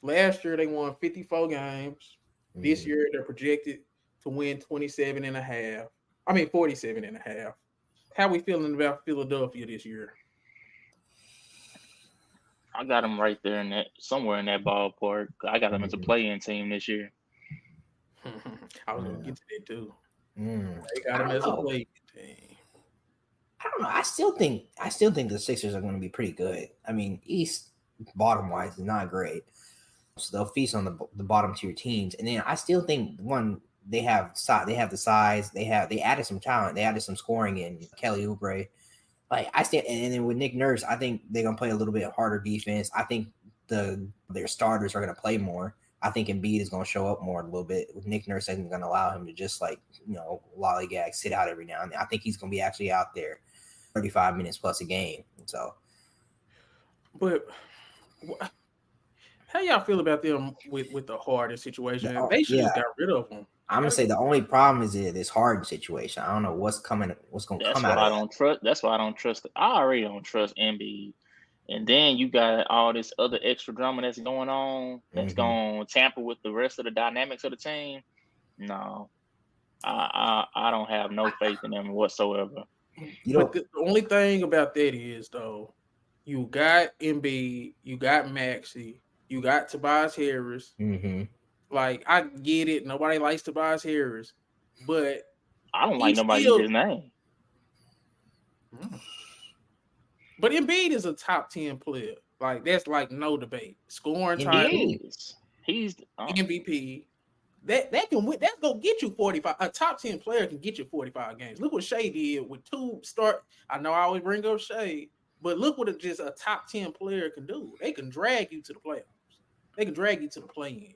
Last year they won 54 games. This Mm. year they're projected to win 27 and a half. I mean 47 and a half. How we feeling about Philadelphia this year? I got them right there in that somewhere in that ballpark. I got them as a Mhm. play-in team this year. I was gonna Mm. get to that too. Mm. They got I him don't as a know. play team. I don't know. I still think the Sixers are going to be pretty good. I mean, East bottom wise is not great, so they'll feast on the bottom tier teams. And then I still think one they have the size, they added some talent, they added some scoring in Kelly Oubre. Like I still and then with Nick Nurse, I think they're gonna play a little bit harder defense. I think their starters are gonna play more. I think Embiid is gonna show up more a little bit. With Nick Nurse isn't gonna allow him to just like lollygag, sit out every now and then. I think he's gonna be actually out there 35 minutes plus a game. So But how y'all feel about them with the Harden situation? They should yeah, just got rid of him. I'm gonna Gotta say get the only problem is this Harden situation. I don't know what's gonna That's come why out of I that. don't trust. That's why I don't trust. I already don't trust Embiid. And then you got all this other extra drama that's going on. That's Hmm. going to tamper with the rest of the dynamics of the team. No, I don't have no faith in them whatsoever. You But know, the only thing about that is though, you got Embiid, you got Maxi, you got Tobias Harris. hmm Like I get it, nobody likes Tobias Harris, but I don't like he's nobody eat his still. name. Mm. But Embiid is a top 10 player. Like that's like no debate. Scoring He title, MVP. is. He's. MVP. That can win. That's gonna get you 45. A top 10 player can get you 45 games. Look what Shea did with two start. I know I always bring up Shea, but look what just a top 10 player can do. They can drag you to the playoffs. They can drag you to the play-in.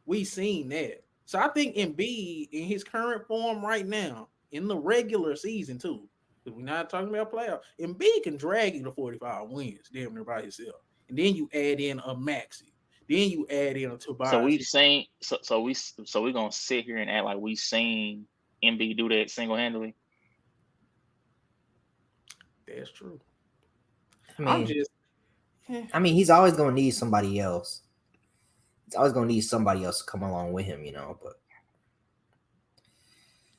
We seen that. So I think Embiid in his current form right now, in the regular season too, because we're not talking about playoffs, Embiid can drag you to 45 wins, damn near by himself. And then you add in a Maxi. Then you add in a So Tobias. we've seen. So we're gonna sit here and act like we seen MB do that single handedly. That's true. I I'm mean, just eh, he's always gonna need somebody else. He's always gonna need somebody else to come along with him, But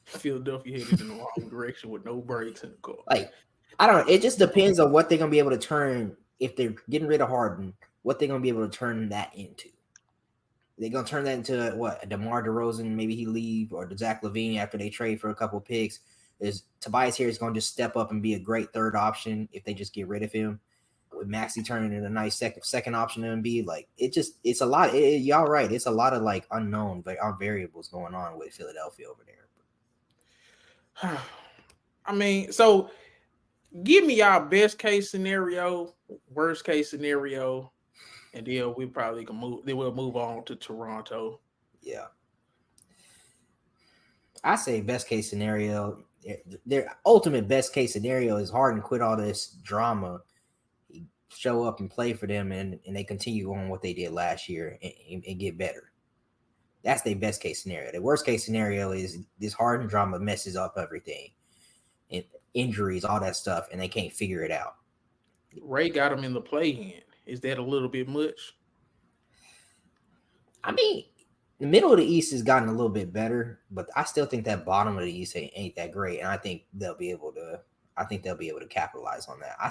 Philadelphia headed in the wrong direction with no brakes in the car. like, I don't know. It just depends on what they're gonna be able to turn if they're getting rid of Harden. What they're gonna be able to turn that into? They're gonna turn that into what? A DeMar DeRozan? Maybe he leave or Zach LaVine after they trade for a couple of picks. Is Tobias Harris gonna just step up and be a great third option if they just get rid of him? With Maxi turning into a nice second option to be like it's a lot. Y'all right. It's a lot of like unknown variables going on with Philadelphia over there. I mean, so give me our best case scenario, worst case scenario, and then we probably can move. Then we'll move on to Toronto. Yeah, I say best case scenario. Their ultimate best case scenario is Harden quit all this drama, show up and play for them, and they continue on what they did last year and get better. That's their best case scenario. The worst case scenario is this Harden drama messes up everything, and injuries, all that stuff, and they can't figure it out. Ray got him in the play-in. Is that a little bit much? I mean, the middle of the East has gotten a little bit better, but I still think that bottom of the East ain't that great, and I think they'll be able to. I think they'll be able to capitalize on that. I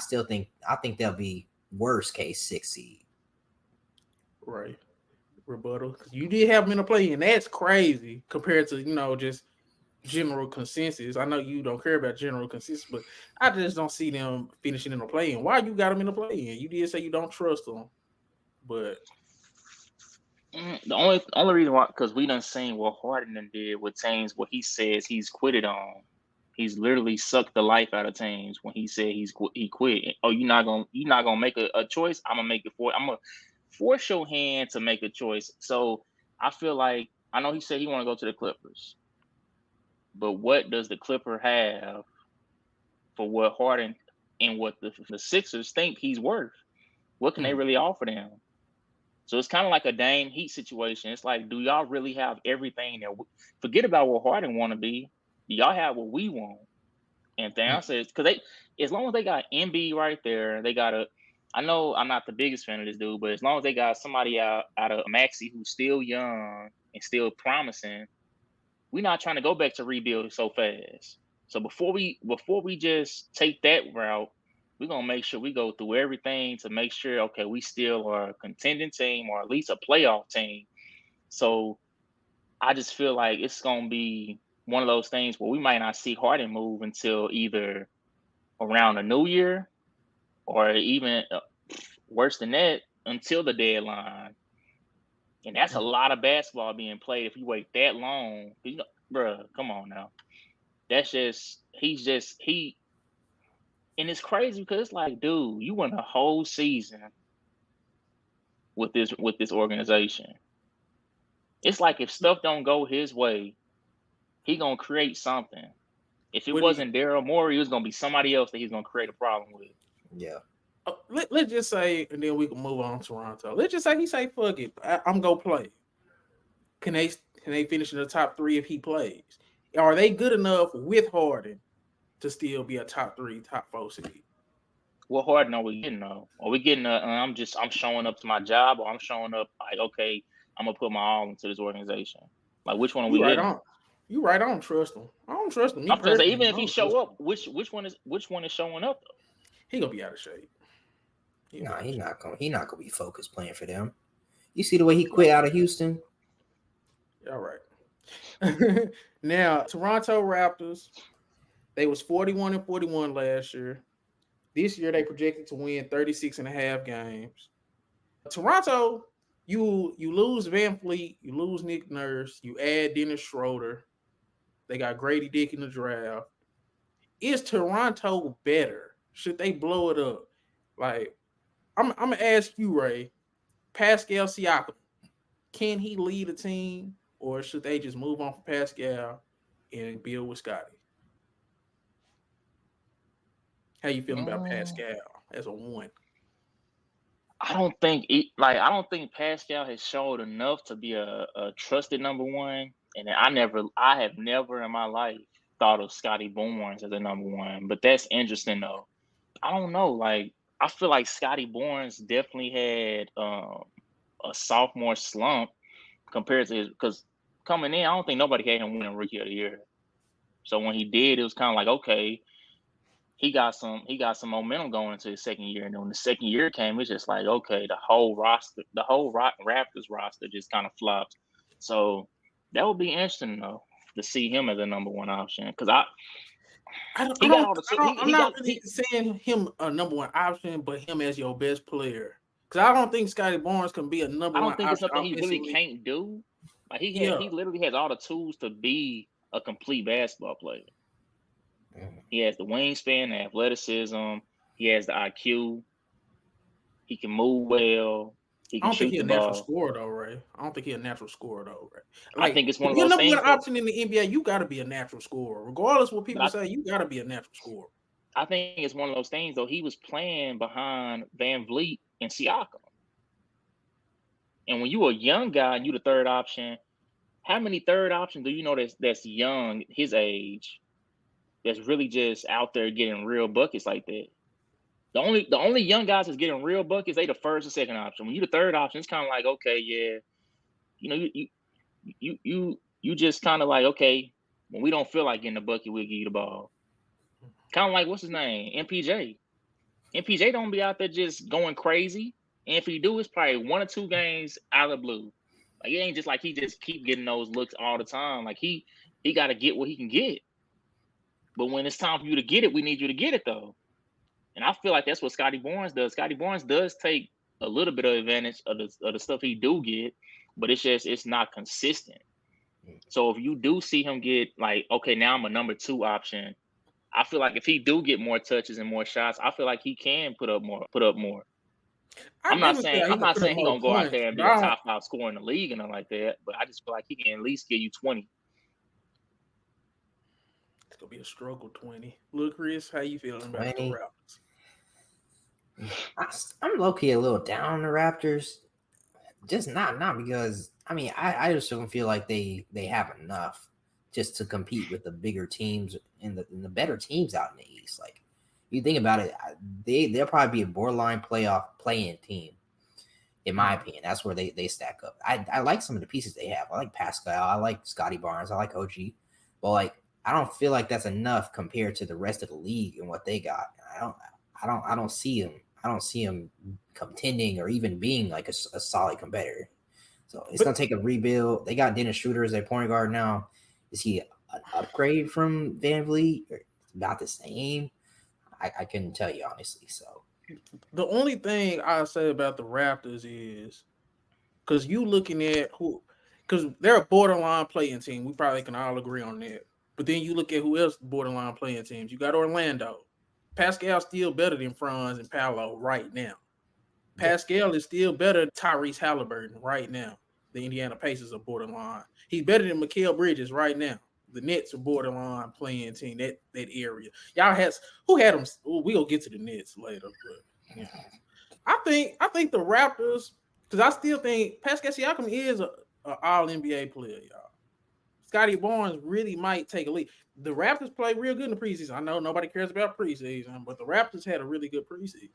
think they'll be worst case 6 seed. Right. Rebuttal. Because you did have him in the play-in. That's crazy compared to just general consensus. I know you don't care about general consensus, but I just don't see them finishing in the play-in. Why you got them in the play-in? You did say you don't trust them, but The only reason why, because we done seen what Harden done did with teams what he says he's quitted on. He's literally sucked the life out of teams when he said he quit. Oh, you're not gonna make a choice. I'm gonna force your hand to make a choice. So I feel like I know he said he want to go to the Clippers, but what does the Clipper have for what Harden and what the Sixers think he's worth? What can they mm, really offer them? So it's kind of like a Dame Heat situation. It's like, do y'all really have everything that? Forget about what Harden want to be. Do y'all have what we want? And mm, Thad says, because as long as they got MB right there, they got a. I know I'm not the biggest fan of this dude, but as long as they got somebody out of Maxey who's still young and still promising, we're not trying to go back to rebuild so fast. So before we just take that route, we're gonna make sure we go through everything to make sure, okay, we still are a contending team or at least a playoff team. So I just feel like it's gonna be one of those things where we might not see Harden move until either around the new year or even worse than that, until the deadline. And that's a lot of basketball being played if you wait that long. You know, bruh, come on now. That's just and it's crazy because it's like, dude, you went a whole season with this organization. It's like if stuff don't go his way, he gonna create something. If it What do you? wasn't Daryl Morey, it was gonna be somebody else that he's gonna create a problem with. Yeah. Let's just say, and then we can move on to Toronto. Let's just say he say, "Fuck it, I'm gonna play." Can they finish in the top 3 if he plays? Are they good enough with Harden to still be a top 3, top 4 seed? What Harden are we getting though? Are we getting I'm showing up to my job, or I'm showing up like, okay, I'm gonna put my all into this organization? Like, which one are we You right getting? on. You right. I don't trust him. I don't trust him. Me I'm just saying, personally, even I if he don't trust show up, him. which one is showing up though? He gonna be out of shape. No, he's not gonna be focused playing for them. You see the way he quit out of Houston? All right. Now, Toronto Raptors, they was 41-41 last year. This year they projected to win 36 and a half games. Toronto, you lose Van Fleet, you lose Nick Nurse, you add Dennis Schroeder. They got Grady Dick in the draft. Is Toronto better? Should they blow it up? Like, I'm gonna ask you, Ray. Pascal Siakam, can he lead a team, or should they just move on from Pascal and build with Scotty? How you feeling about Pascal as a 1? I don't think Pascal has showed enough to be a trusted number 1. And I have never in my life thought of Scotty Barnes as a number 1. But that's interesting though. I don't know. Like, I feel like Scotty Barnes definitely had a sophomore slump compared to his, because coming in, I don't think nobody had him winning Rookie of the Year. So when he did, it was kind of like, okay, he got some momentum going into his second year. And then when the second year came, it's just like, okay, the whole Raptors roster just kind of flopped. So that would be interesting though, to see him as a number 1 option, because I'm not really saying him a number 1 option, but him as your best player. Because I don't think Scotty Barnes can be a number 1 I don't think option it's something he really offensively. can't do. Like, he literally has all the tools to be a complete basketball player. He has the wingspan, the athleticism. He has the IQ. He can move well. He can shoot the ball. I don't think he's a natural scorer though, Ray. Like, I think it's one if of you're a those number 1 things. option in the NBA, you got to be a natural scorer. Regardless of what people say, you got to be a natural scorer. I think it's one of those things though. He was playing behind Van Vliet and Siakam. And when you're a young guy and you're the third option, how many third options do you know that's young, his age, that's really just out there getting real buckets like that? The only young guys that's getting real buckets, they the first or second option. When you the third option, it's kind of like, okay, yeah, you know, you just kind of like, okay, when we don't feel like getting the bucket, we'll give you the ball. Kind of like, what's his name, MPJ. MPJ don't be out there just going crazy. And if he do, it's probably 1 or 2 games out of the blue. Like, it ain't just like he just keep getting those looks all the time. Like, he got to get what he can get. But when it's time for you to get it, we need you to get it though. And I feel like that's what Scotty Barnes does. Scotty Barnes does take a little bit of advantage of the stuff he do get, but it's not consistent. So if you do see him get like, okay, now I'm a number 2 option, I feel like if he do get more touches and more shots, I feel like he can put up more. I'm not saying he gonna go out there and be a top 5 scorer in the league and nothing like that, but I just feel like he can at least give you 20. It's gonna be a struggle 20. Look, Chris, how you feeling about the Raptors? I'm low-key a little down on the Raptors. Just not because I just don't feel like they have enough just to compete with the bigger teams and the better teams out in the East. Like, You think about it, they'll probably be a borderline play-in team. In my opinion, that's where they stack up. I like some of the pieces they have. I like Pascal. I like Scotty Barnes. I like OG. But like, I don't feel like that's enough compared to the rest of the league and what they got. I don't see them. I don't see them contending or even being like a solid competitor. So it's gonna take a rebuild. They got Dennis Schroeder as their point guard now. Is he an upgrade from Van Vliet? Or about the same? I couldn't tell you honestly. So the only thing I say about the Raptors is because you looking at who, because they're a borderline playing team. We probably can all agree on that. But then you look at who else borderline playing teams. You got Orlando. Pascal's still better than Franz and Paolo right now. Pascal is still better than Tyrese Halliburton right now. The Indiana Pacers are borderline. He's better than Mikal Bridges right now. The Nets are borderline playing team, that area. Y'all has who had them? We'll get to the Nets later, but yeah. I think the Raptors, because I still think Pascal Siakam is an all NBA player, y'all. Scotty Barnes really might take a lead. The Raptors play real good in the preseason. I know nobody cares about preseason, but the Raptors had a really good preseason.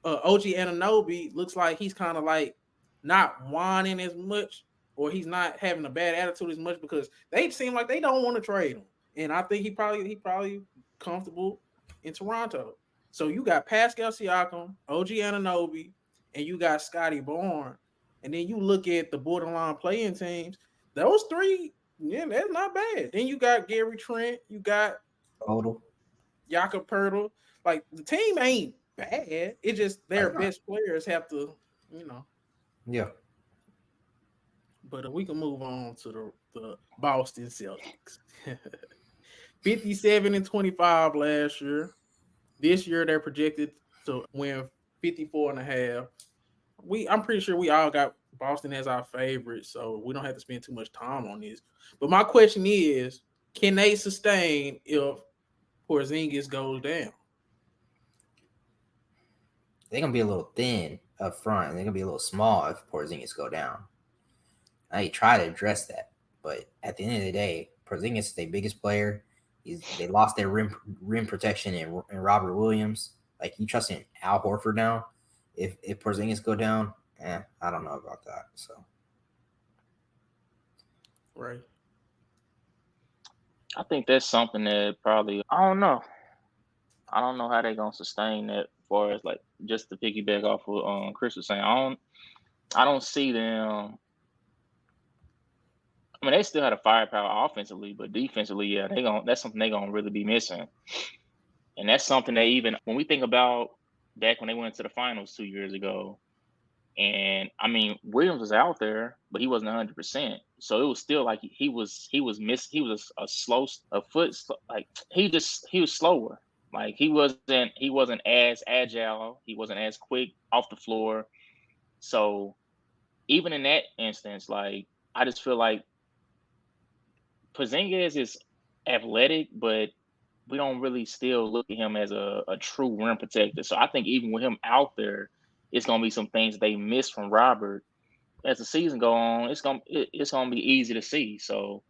OG Anunoby looks like he's kind of like not whining as much, or he's not having a bad attitude as much because they seem like they don't want to trade him. And I think he probably comfortable in Toronto. So you got Pascal Siakam, OG Anunoby, and you got Scotty Barnes. And then you look at the borderline playing teams, those three, yeah, that's not bad. Then you got Gary Trent, you got total Jakob Pertl. Like the team ain't bad. It's just their best players have to, Yeah. But we can move on to the Boston Celtics. 57-25 last year. This year they're projected to win 54 and a half. I'm pretty sure we all got Boston as our favorite, so we don't have to spend too much time on this. But my question is, can they sustain if Porzingis goes down? They're gonna be a little thin up front, and they're gonna be a little small if Porzingis go down. I try to address that, but at the end of the day, Porzingis is their biggest player. They lost their rim protection in Robert Williams. Like, you trust in Al Horford now? If Porzingis go down, I don't know about that. So, right. I think that's something that probably I don't know. I don't know how they're gonna sustain that. As far as like just to piggyback off what Chris was saying, I don't see them. I mean, they still had a firepower offensively, but defensively, yeah, that's something they're gonna really be missing. And that's something that even when we think about back when they went to the finals 2 years ago, and I mean Williams was out there, but he wasn't 100%. So it was still like he was missing. He was a foot like he was slower. Like he wasn't as agile. He wasn't as quick off the floor. So even in that instance, like I just feel like Porzingis is athletic, but we don't really still look at him as a true rim protector. So I think even with him out there, it's gonna be some things they miss from Robert. As the season go on, it's gonna be easy to see. So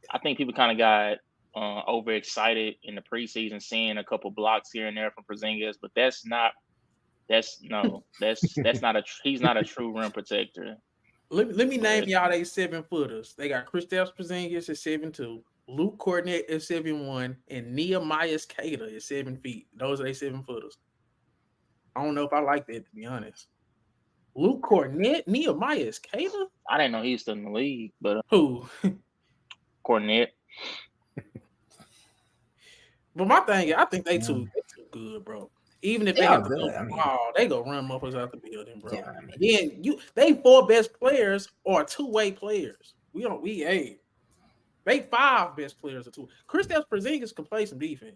I think people kind of got overexcited in the preseason, seeing a couple blocks here and there from Porzingis, but he's not a true rim protector. Let me name y'all they 7-footers. They got Kristaps Porzingis at 7'2", Luke Kornet at 7'1", and Nehemiah Skater at 7 feet. Those are they 7-footers. I don't know if I like that, to be honest. Luke Kornet, Nehemiah Skater? I didn't know he was still in the league, but who? Kornet. But my thing is, I think they too good, bro. Even if they have to go they go run motherfuckers out the building, bro. Yeah, I mean, then they 4 best players are two-way players. They 5 best players are two. Kristaps Porzingis can play some defense.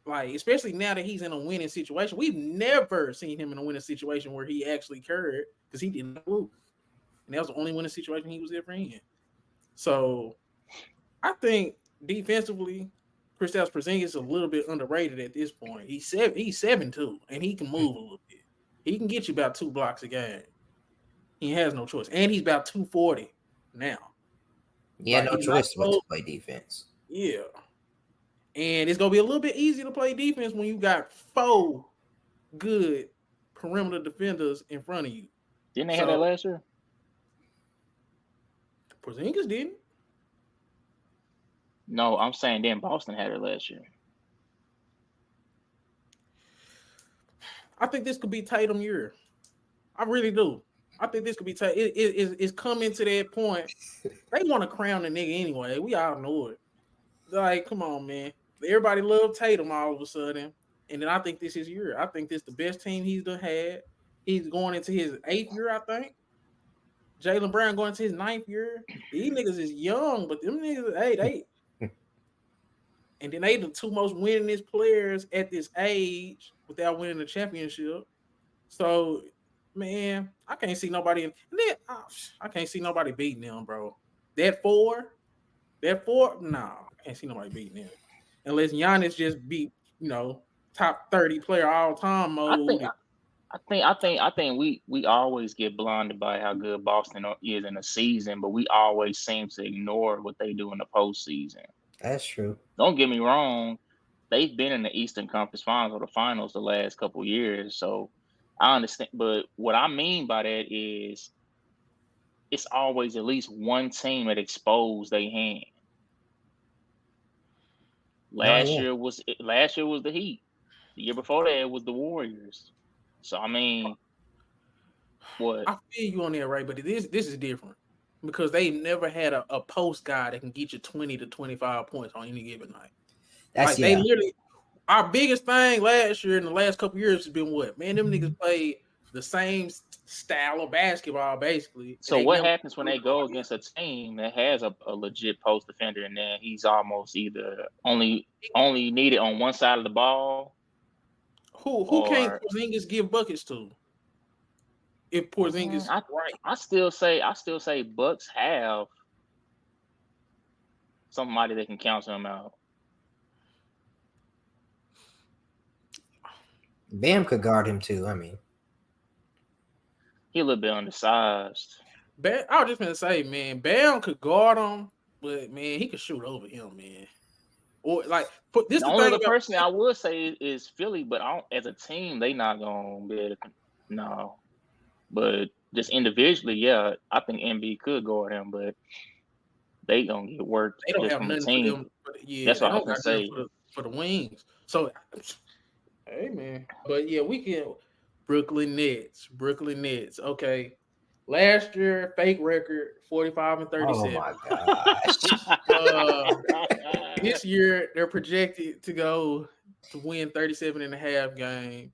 Like, especially now that he's in a winning situation. We've never seen him in a winning situation where he actually carried because he didn't lose. And that was the only winning situation he was ever in. So I think defensively, Kristaps Porzingis is a little bit underrated at this point. He's 7'2", and he can move a little bit. He can get you about 2 blocks a game. He has no choice. And he's about 240 now. Yeah, no choice but to play defense. Yeah. And it's gonna be a little bit easier to play defense when you got 4 good perimeter defenders in front of you. Didn't they have that So last year? Porzingis didn't. No, I'm saying then Boston had it last year. I think this could be Tatum year. I really do. I think this could be Tatum. It's coming to that point. They want to crown the nigga anyway. We all know it. Like, come on, man. Everybody loved Tatum all of a sudden. And then I think this is year. I think this is the best team he's done had. He's going into his 8th year, I think. Jaylen Brown going into his 9th year. These niggas is young, but them niggas, hey, they. And then they the 2 most winningest players at this age without winning the championship. So, man, I can't see nobody. I can't see nobody beating them, bro. That 4, nah, I can't see nobody beating them. Unless Giannis just beat, top 30 player all time mode. I think we always get blinded by how good Boston is in the season, but we always seem to ignore what they do in the postseason. That's true. Don't get me wrong; they've been in the Eastern Conference Finals or the Finals the last couple of years, so I understand. But what I mean by that is, it's always at least one team that exposed their hand. Last year was the Heat. The year before that, it was the Warriors. So I mean, what? I feel you on that, right? But this is different because they never had a post guy that can get you 20 to 25 points on any given night. They literally. Our biggest thing last year in the last couple of years has been what? Man, them niggas play the same style of basketball, basically. So what happens when they go against a team that has a legit post defender and then he's almost either only needed on one side of the ball? Who can't Porzingis give buckets to? If Porzingis right. I still say Bucks have somebody that can cancel him out. Bam could guard him too. I mean, he a little bit undersized. I was just gonna say, man, Bam could guard him, but man, he could shoot over him, man. Or like, this the only other person I would say is Philly, but as a team, they not gonna be able to. No, but just individually, yeah, I think MB could guard him, but they gonna get worked. They don't just have from nothing the team. for them. That's what I was gonna say for the wings. So, hey man, but yeah, we can. Brooklyn Nets. Okay, last year fake record 45 and 37. Oh my gosh. This year they're projected to win 37 and a half games.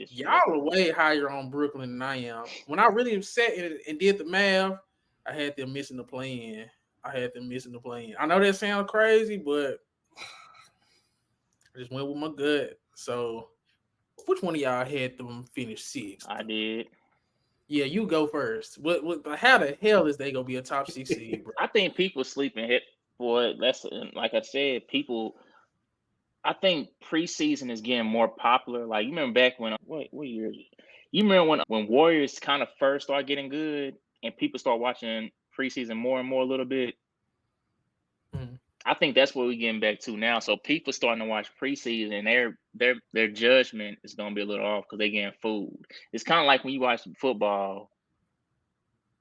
Y'all are way higher on Brooklyn than I am. When I really sat and did the math, I had them missing the play-in. I know that sounds crazy, but I just went with my gut. So, which one of y'all had them finish 6th? I did. Yeah, you go first. How the hell is they gonna be a top 6 seed, bro? I think people sleeping hit for it. That's like I said, people. I think preseason is getting more popular. Like you remember back when what year? You remember when Warriors kind of first started getting good and people start watching preseason more and more a little bit. Mm-hmm. I think that's what we're getting back to now. So people starting to watch preseason and their judgment is gonna be a little off because they're getting fooled. It's kind of like when you watch football.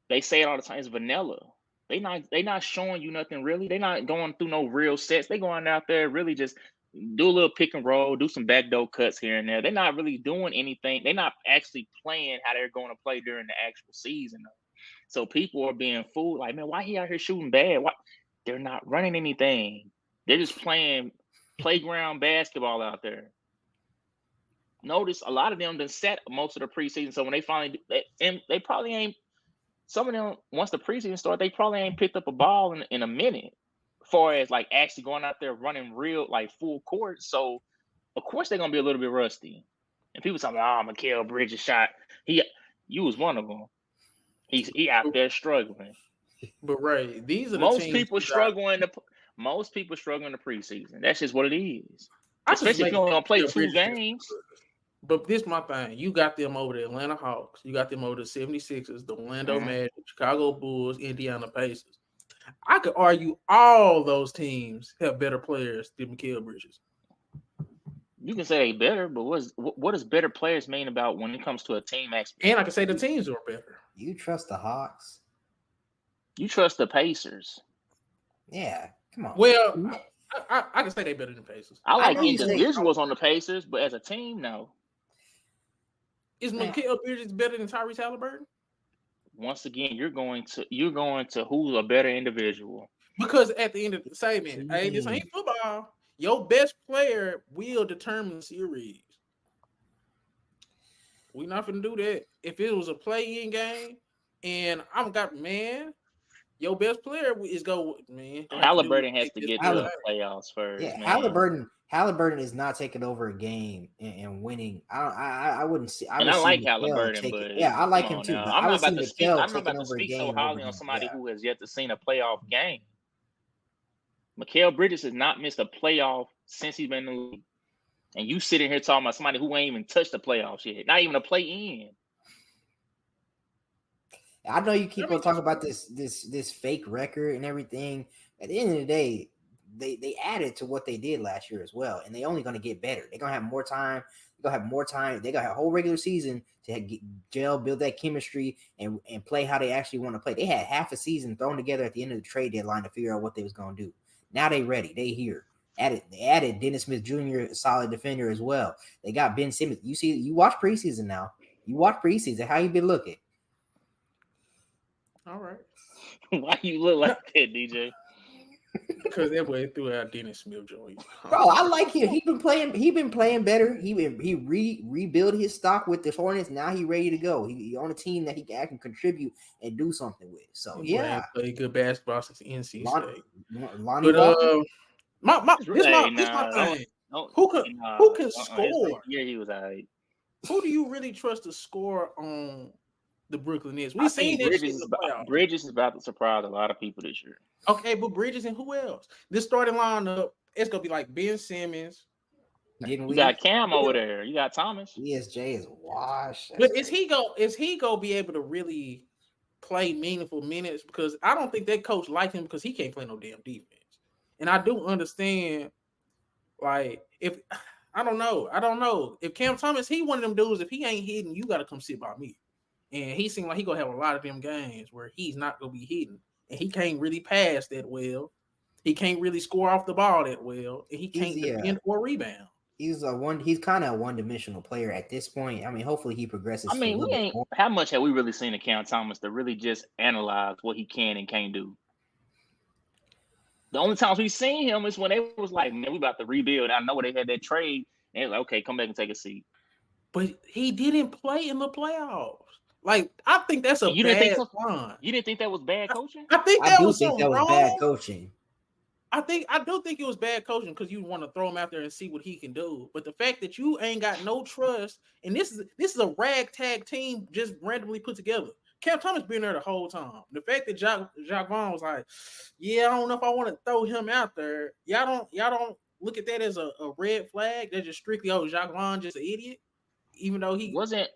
They say it all the time. It's vanilla. They not showing you nothing really. They're not going through no real sets. They going out there really just do a little pick and roll, do some backdoor cuts here and there. They're not really doing anything. They're not actually playing how they're going to play during the actual season. So people are being fooled. Like, man, why he out here shooting bad? Why? They're not running anything. They're just playing playground basketball out there. Notice a lot of them done set most of the preseason. So when they finally, they probably ain't. Some of them, once the preseason started, they probably ain't picked up a ball in a minute. As far as like actually going out there running real like full court. So of course they're gonna be a little bit rusty. And people talking, Mikal Bridges shot. You was one of them. He out there struggling. But right, these are most people struggling. Most people struggling in the preseason. That's just what it is. Especially if you only gonna play 2 games. But this is my thing. You got them over the Atlanta Hawks. You got them over the 76ers, the Orlando Magic, Chicago Bulls, Indiana Pacers. I could argue all those teams have better players than Mikal Bridges. You can say they better, but what does better players mean about when it comes to a team aspect? And I can say the teams are better. You trust the Hawks? You trust the Pacers. Yeah, come on. Well, I can say they better than Pacers. I like know you say- individuals on the Pacers, but as a team, no. Is Mikal Bridges better than Tyrese Halliburton? Once again, you're going to who's a better individual. Because at the end of the segment, hey, this ain't football. Your best player will determine the series. We're not gonna do that. If it was a play-in game, and your best player is man. Halliburton has to get to the playoffs first. Yeah, man. Halliburton is not taking over a game and winning. I wouldn't see. I like Halliburton, but I like him too. I'm not about to speak so highly on somebody who has yet to see a playoff game. Mikal Bridges has not missed a playoff since he's been in the league. And you sitting here talking about somebody who ain't even touched the playoffs yet, not even a play-in. I know you keep on talking about this fake record and everything. At the end of the day, they added to what they did last year as well, and they're only going to get better. They're going to have more time. They're going to have more time. They're going to have a whole regular season to gel, build that chemistry, and play how they actually want to play. They had half a season thrown together at the end of the trade deadline to figure out what they was going to do. Now they ready. They here. They added Dennis Smith Jr., a solid defender as well. They got Ben Simmons. You watch preseason now. You watch preseason. How you been looking? All right. Why you look like that, DJ? Because that way threw out Dennis Smith Jr. Bro, I like him. He been playing better. He rebuilt his stock with the Hornets. Now he ready to go. He on a team that he can contribute and do something with. So yeah, play good basketball since NC State. Lonnie But this my thing. Who can score? Yeah, he was alright. Who do you really trust to score on the Brooklyn Nets? I think Bridges is about to surprise a lot of people this year. Okay, but Bridges and who else? This starting lineup, it's gonna be like Ben Simmons. You got Cam over there. You got Thomas. ESJ is washed. But is he gonna be able to really play meaningful minutes? Because I don't think that coach liked him because he can't play no damn defense. And I do understand, like, if I don't know. If Cam Thomas, he one of them dudes, if he ain't hitting, you gotta come sit by me. And he seemed like he gonna have a lot of them games where he's not gonna be hitting. And he can't really pass that well. He can't really score off the ball that well. And he can't defend or rebound. He's kind of a one-dimensional player at this point. I mean, hopefully he progresses. I mean, how much have we really seen of Cam Thomas to really just analyze what he can and can't do? The only times we've seen him is when they was like, man, we about to rebuild. I know they had that trade. And they was like, okay, come back and take a seat. But he didn't play in the playoffs. Like, I think that's a bad line. You didn't think that was bad coaching? I think that was bad coaching. I do think it was bad coaching because you want to throw him out there and see what he can do. But the fact that you ain't got no trust, and this is a ragtag team just randomly put together. Cam Thomas been there the whole time. The fact that Jacques Vaughn was like, yeah, I don't know if I want to throw him out there. Y'all don't look at that as a red flag. They're just strictly, Jacques Vaughn just an idiot. Even though he wasn't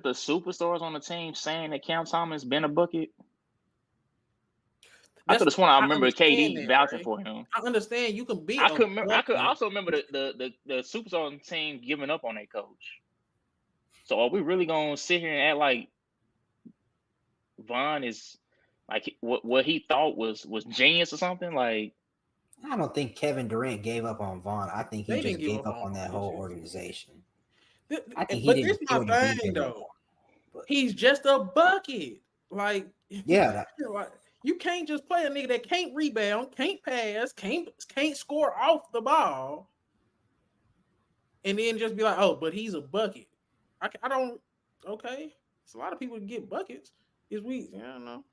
the superstars on the team saying that Cam Thomas been a bucket? I could have sworn I remember KD vouching for him. I understand you can be. I could also remember the superstars on the team giving up on their coach. So are we really gonna sit here and act like Vaughn is like what he thought was genius or something? Like, I don't think Kevin Durant gave up on Vaughn. I think he just gave up on that whole organization. But this is my thing though. He's just a bucket. Like, yeah, you can't just play a nigga that can't rebound, can't pass, can't score off the ball, and then just be like, oh, but he's a bucket. I don't. Okay, it's a lot of people get buckets. Is we? I don't know.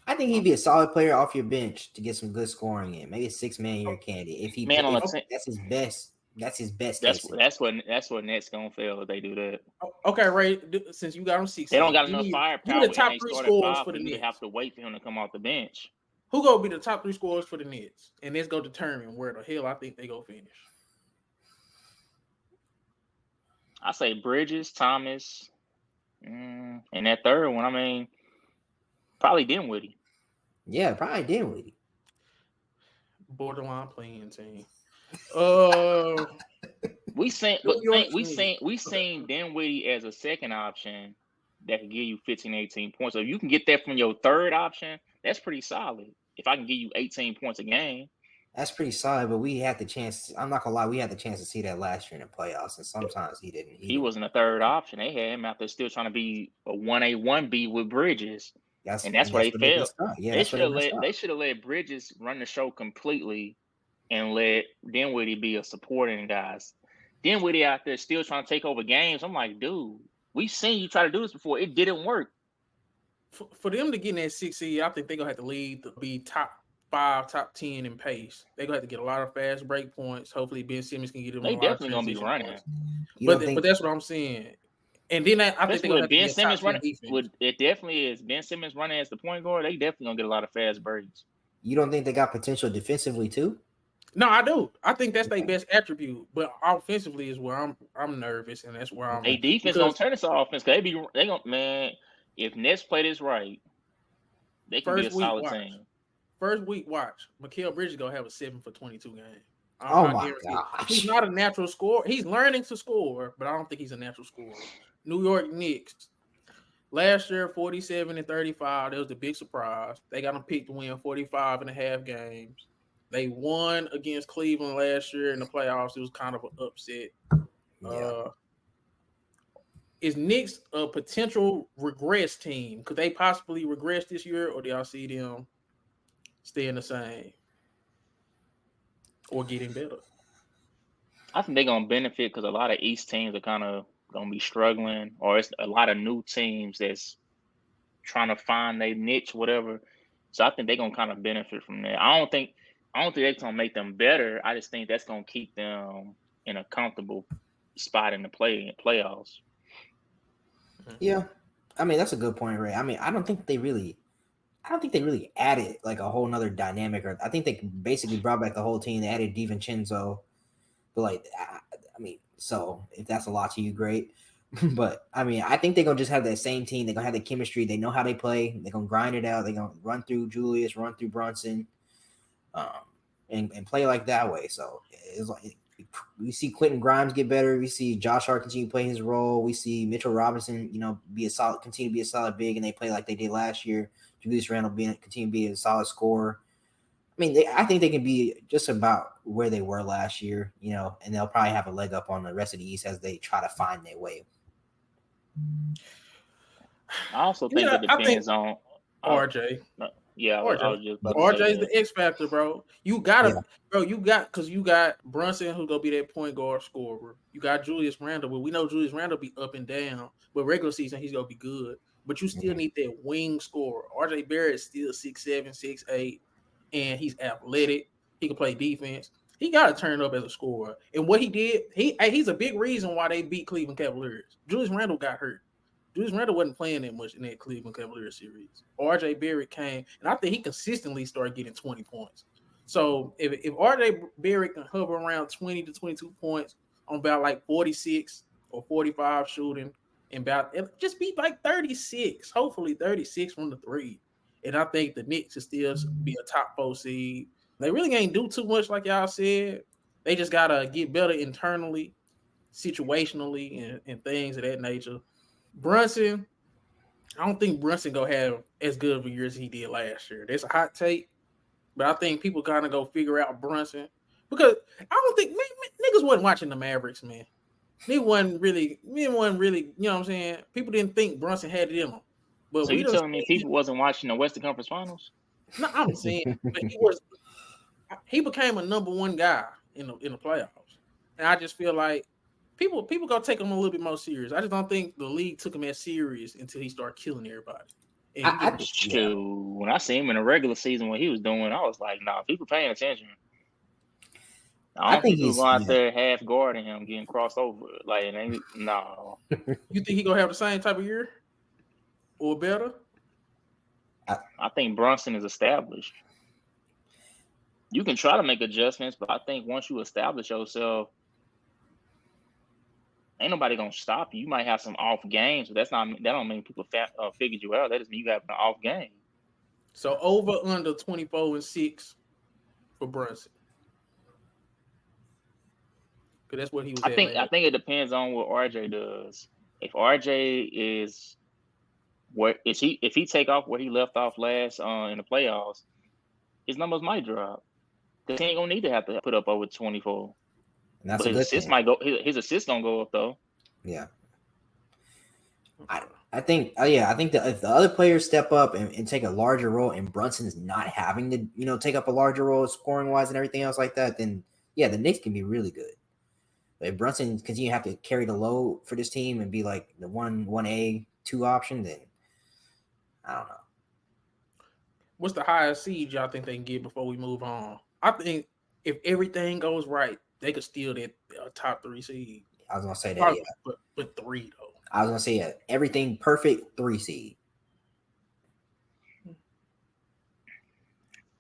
I think he'd be a solid player off your bench to get some good scoring in. Maybe a 6-man year candidate. If he that's his best. That's his best. That's what Nets gonna fail if they do that. Okay, Ray. Since you got him 6, they don't got enough firepower. The top 3 scorers for the Nets. You have to wait for him to come off the bench. Who gonna be the top 3 scorers for the Nets? And let's go determine where the hell I think they go finish. I say Bridges, Thomas, and that third one. I mean, probably Dinwiddie. Yeah, probably Dinwiddie. Borderline playing team. We seen, New but York we Knicks. seen Dinwiddie as a second option that could give you 15, 18 points. So if you can get that from your third option, that's pretty solid. If I can give you 18 points a game, That's pretty solid, but we had the chance. I'm not gonna lie, we had the chance to see that last year in the playoffs, and sometimes he didn't. he wasn't a third option. They had him out there still trying to be a 1A, 1B with Bridges. And that's where they That's where they failed. messed up. Yeah, They that's where should they have messed let up. Bridges run the show completely and let Dinwiddie be a supporting guys. Dinwiddie out there still trying to take over games. I'm like, dude, we've seen you try to do this before. It didn't work. For them to get in that 6 seed, I think they're gonna have to lead to be top 5, top 10 in pace. They're gonna have to get a lot of fast break points. Hopefully, Ben Simmons can get them a They lot of definitely gonna be transition running. points. You don't think? But that's what I'm saying. And then I think Especially they're gonna with have to Ben be a top Simmons 10 running. defense. It definitely is Ben Simmons running as the point guard. They definitely gonna get a lot of fast breaks. You don't think they got potential defensively too? No, I do. I think that's their Okay. best attribute. But offensively is where I'm nervous, and that's where I'm. They defense gonna turn this offense. Cause they gonna, man. If Nets play this right, they can be a solid team. First week, watch. Mikal Bridges gonna have a 7 for 22 game. Oh I my guarantee it. gosh. He's not a natural scorer. He's learning to score, but I don't think he's a natural scorer. New York Knicks. Last year, 47 and 35. That was the big surprise. They got them picked to win 45 and a half games. They won against Cleveland last year in the playoffs. It was kind of an upset. Yeah. Is Knicks a potential regress team? Could they possibly regress this year, or do y'all see them staying the same or getting better? I think they're gonna benefit because a lot of East teams are kind of gonna be struggling, or it's a lot of new teams that's trying to find their niche, whatever. So I think they're gonna kind of benefit from that. I don't think they're gonna make them better. I just think that's gonna keep them in a comfortable spot in the playoffs. Yeah. I mean, that's a good point, Ray. I mean, I don't think they really added like a whole nother dynamic. Or I think they basically brought back the whole team. They added DiVincenzo, but like, I mean, so if that's a lot to you, great. But I mean, I think they're gonna just have that same team. They're gonna have the chemistry. They know how they play. They're gonna grind it out. They're gonna run through Julius, run through Brunson, and play like that way. So it's like we see Quentin Grimes get better. We see Josh Hart continue to play his role. We see Mitchell Robinson, continue to be a solid big, and they play like they did last year. Julius Randle continue to be a solid scorer. I mean, I think they can be just about where they were last year, and they'll probably have a leg up on the rest of the East as they try to find their way. I also think it depends on RJ. Yeah, RJ. I was just about to RJ's say that. the X factor, bro. You got because you got Brunson who's gonna be that point guard scorer. You got Julius Randle, but we know Julius Randle be up and down. But regular season he's gonna be good. But you still need that wing scorer. RJ Barrett's still 6'7", 6'8", and he's athletic. He can play defense. He got to turn up as a scorer. And what he did, he's a big reason why they beat Cleveland Cavaliers. Julius Randle got hurt. Julius Randle wasn't playing that much in that Cleveland Cavaliers series. RJ Barrett came, and I think he consistently started getting 20 points. So if RJ Barrett can hover around 20 to 22 points on about like 46 or 45 shooting, and just be like 36, hopefully 36 from the three. And I think the Knicks will still be a top 4 seed. They really ain't do too much, like y'all said. They just gotta get better internally, situationally, and things of that nature. Brunson, I don't think Brunson gonna have as good of a year as he did last year. That's a hot take, but I think people kind of go figure out Brunson because I don't think niggas wasn't watching the Mavericks, man. They wasn't really, you know what I'm saying? People didn't think Brunson had it in him. But so you telling me people wasn't watching the Western Conference Finals? No, I'm saying but he became a number one guy in the playoffs. And I just feel like people gonna take him a little bit more serious. I just don't think the league took him as serious until he started killing everybody. When I see him in the regular season, what he was doing, I was like, nah, people paying attention. I think he's going out there half guarding him, getting crossed over. Like, no. You think he gonna have the same type of year or better? I think Brunson is established. You can try to make adjustments, but I think once you establish yourself, ain't nobody gonna stop you. You might have some off games, but that don't mean people figured you out. That just mean you have an off game. So over under 24-6 for Brunson. Because that's what he was. I think it depends on what RJ does. If RJ is if he take off where he left off last in the playoffs, his numbers might drop. Because he ain't gonna need to have to put up over 24. And that's but a good thing. His assists gonna go up though. Yeah. I think that if the other players step up and take a larger role, and Brunson's not having to, take up a larger role scoring wise and everything else like that, then yeah, the Knicks can be really good. But if Brunson continue to have to carry the load for this team and be like the 1A 2 option, then I don't know. What's the highest seed y'all think they can get before we move on? I think if everything goes right, they could steal that top 3 seed. I was gonna say that, yeah. But 3 though. I was gonna say everything perfect 3 seed.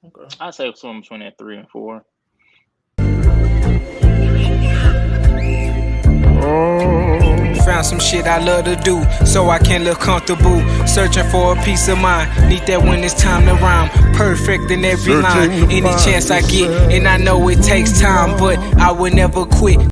Okay. I'd say somewhere between that 3 and 4. Found some shit I love to do, so I can live comfortable. Searching for a peace of mind, need that when it's time to rhyme. Perfect in every line, any chance I get, and I know it takes time, but I will never quit.